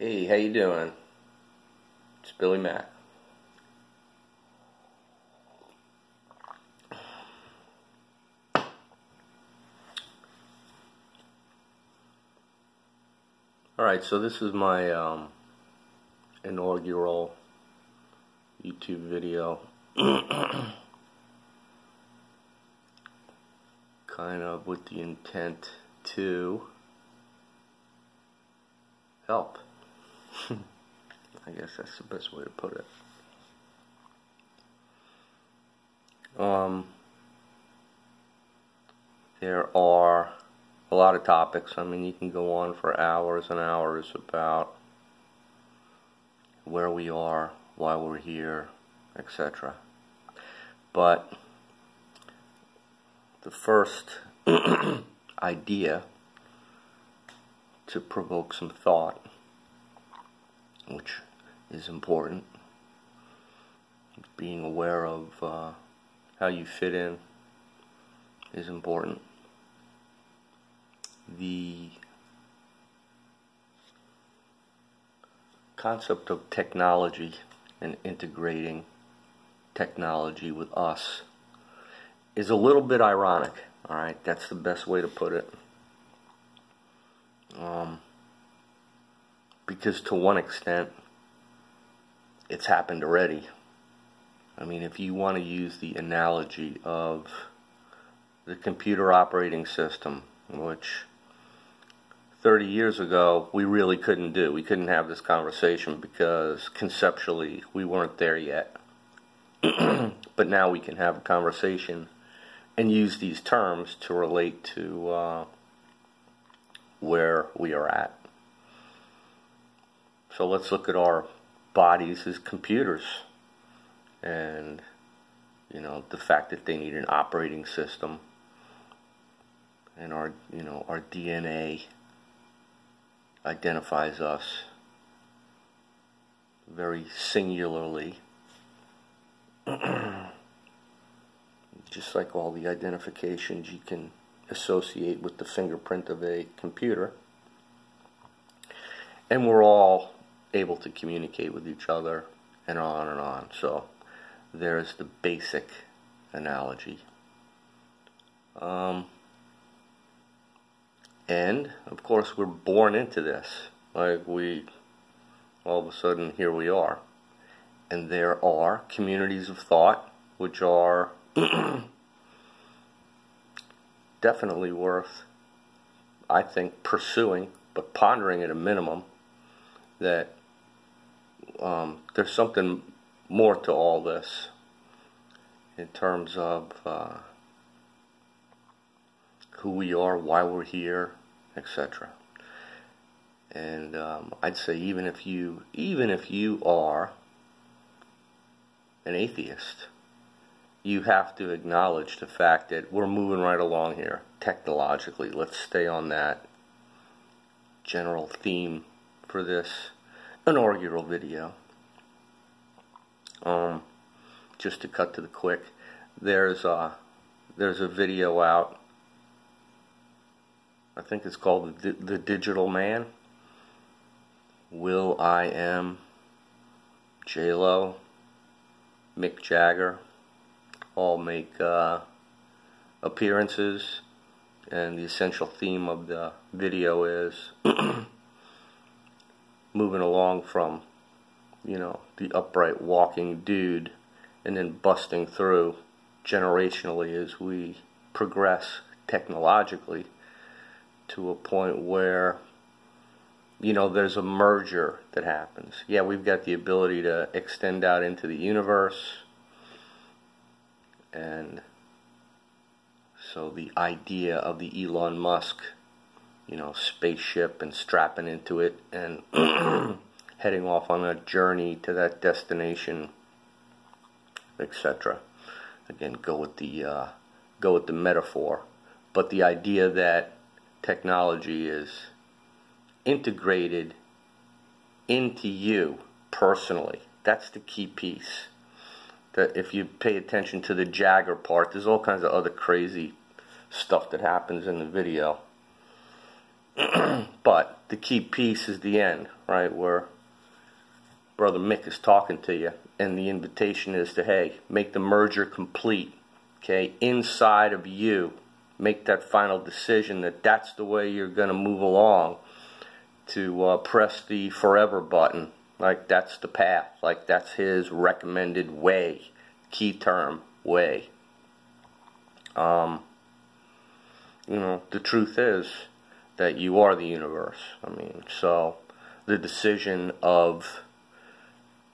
Hey, how you doing? It's Billy Mack. Alright, so this is my inaugural YouTube video. Kind of with the intent to help. I guess that's the best way to put it. There are a lot of topics. I mean, you can go on for hours and hours about where we are, why we're here, etc. But the first idea to provoke some thought, which is important, being aware of how you fit in is important. The concept of technology and integrating technology with us is a little bit ironic. Alright, that's the best way to put it. Because to one extent, it's happened already. I mean, if you want to use the analogy of the computer operating system, which 30 years ago we really couldn't do. We couldn't have this conversation because conceptually we weren't there yet. But now we can have a conversation and use these terms to relate to where we are at. So let's look at our bodies as computers, and the fact that they need an operating system, and our DNA identifies us very singularly, just like all the identifications you can associate with the fingerprint of a computer. And we're all able to communicate with each other, and on and on. So there's the basic analogy. And of course we're born into this. Like, all of a sudden here we are. And there are communities of thought which are definitely worth, I think, pursuing, but pondering at a minimum, that there's something more to all this in terms of who we are, why we're here, etc. And I'd say even if you are an atheist, you have to acknowledge the fact that we're moving right along here technologically. Let's stay on that general theme for this inaugural video. Just to cut to the quick, there's a video out. I think it's called The Digital Man. will.i.am, J-Lo, Mick Jagger all make appearances, and the essential theme of the video is moving along from the upright walking dude and then busting through generationally as we progress technologically to a point where there's a merger that happens. Yeah, we've got the ability to extend out into the universe, and so the idea of the Elon Musk spaceship and strapping into it and heading off on a journey to that destination, etc. Again, go with the metaphor, but the idea that technology is integrated into you personally, that's the key piece. That if you pay attention to the Jagger part, there's all kinds of other crazy stuff that happens in the video. But the key piece is the end, right, where Brother Mick is talking to you, and the invitation is to, hey, make the merger complete, okay, inside of you. Make that final decision that that's the way you're going to move along, to press the forever button, like that's the path, like that's his recommended way, key term, way. You know, the truth is that you are the universe. I mean, so the decision of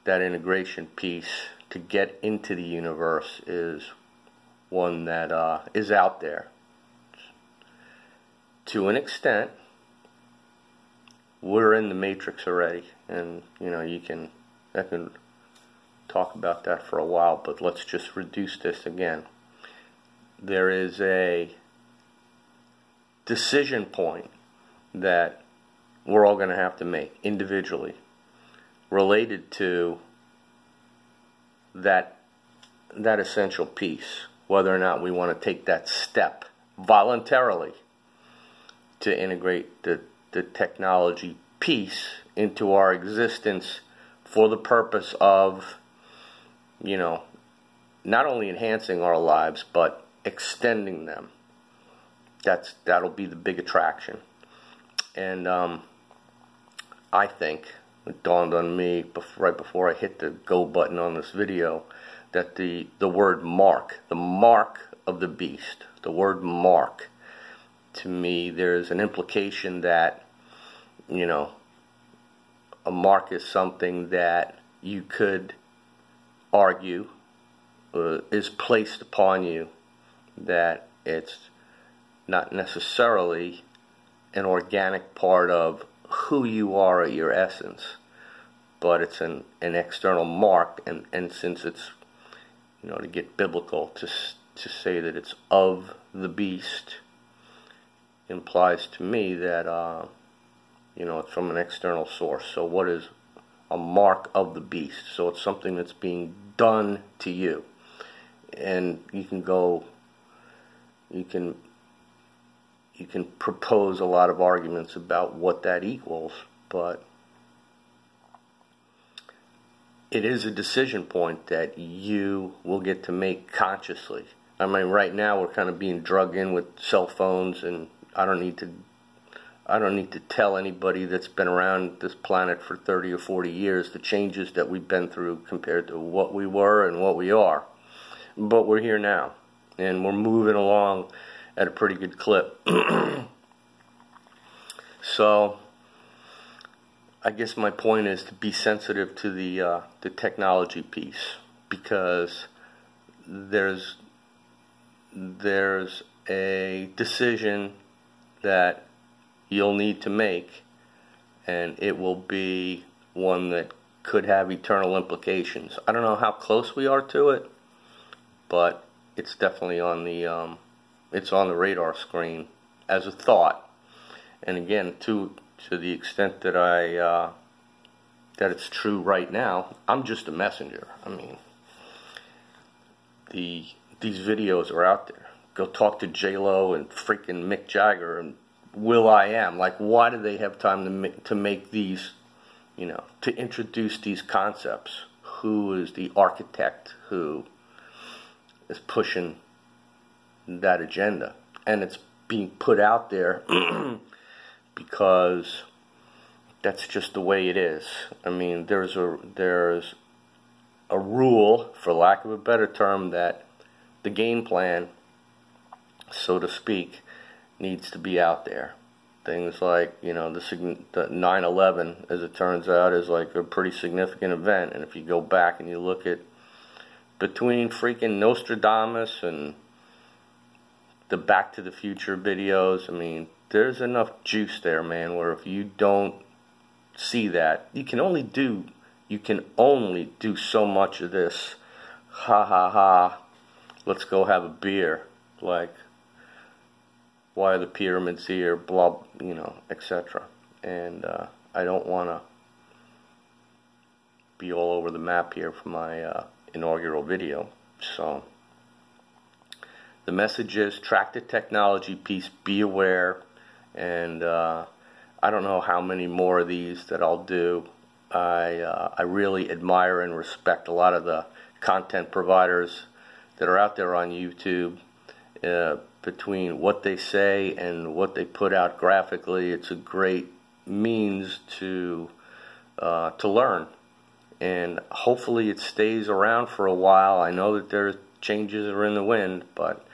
that integration piece to get into the universe is one that is out there. To an extent, we're in the matrix already, and you know, I can talk about that for a while, but let's just reduce this again. There is a decision point that we're all going to have to make individually related to that essential piece, whether or not we want to take that step voluntarily to integrate the technology piece into our existence for the purpose of, you know, not only enhancing our lives but extending them. That'll be the big attraction. And I think it dawned on me right before I hit the go button on this video that the word mark, the mark of the beast, the word mark, to me there's an implication that, you know, a mark is something that you could argue is placed upon you, that it's not necessarily an organic part of who you are at your essence, but it's an external mark, and since it's, you know, to get biblical, to say that it's of the beast implies to me that you know, it's from an external source. So what is a mark of the beast? So it's something that's being done to you, and you can propose a lot of arguments about what that equals, but it is a decision point that you will get to make consciously. I mean, right now we're kind of being drugged in with cell phones, and I don't need to tell anybody that's been around this planet for 30 or 40 years the changes that we've been through compared to what we were and what we are. But we're here now, and we're moving along at a pretty good clip. So I guess my point is to be sensitive to the technology piece, because there's a decision that you'll need to make, and it will be one that could have eternal implications. I don't know how close we are to it, but it's definitely on the radar screen as a thought. And again, to the extent that that it's true right now, I'm just a messenger. I mean, these videos are out there. Go talk to J-Lo and freaking Mick Jagger and Will.I.am. Like, why do they have time to make these, you know, to introduce these concepts? Who is the architect who is pushing that agenda? And it's being put out there because that's just the way it is. I mean, there's a rule, for lack of a better term, that the game plan, so to speak, needs to be out there. Things like, you know, the 9/11, as it turns out, is like a pretty significant event. And if you go back and you look at between freaking Nostradamus and the Back to the Future videos, I mean, there's enough juice there, man, where if you don't see that, you can only do so much of this ha ha ha, let's go have a beer, like, why are the pyramids here, blah, you know, etc. And I don't want to be all over the map here for my inaugural video. So the message is, track the technology piece, be aware, and I don't know how many more of these that I'll do. I really admire and respect a lot of the content providers that are out there on YouTube. Between what they say and what they put out graphically, it's a great means to learn, and hopefully it stays around for a while. I know that there's changes are in the wind, but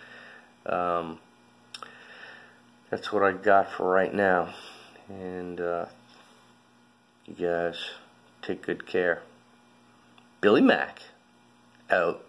that's what I got for right now, and you guys take good care. Billy Mack out.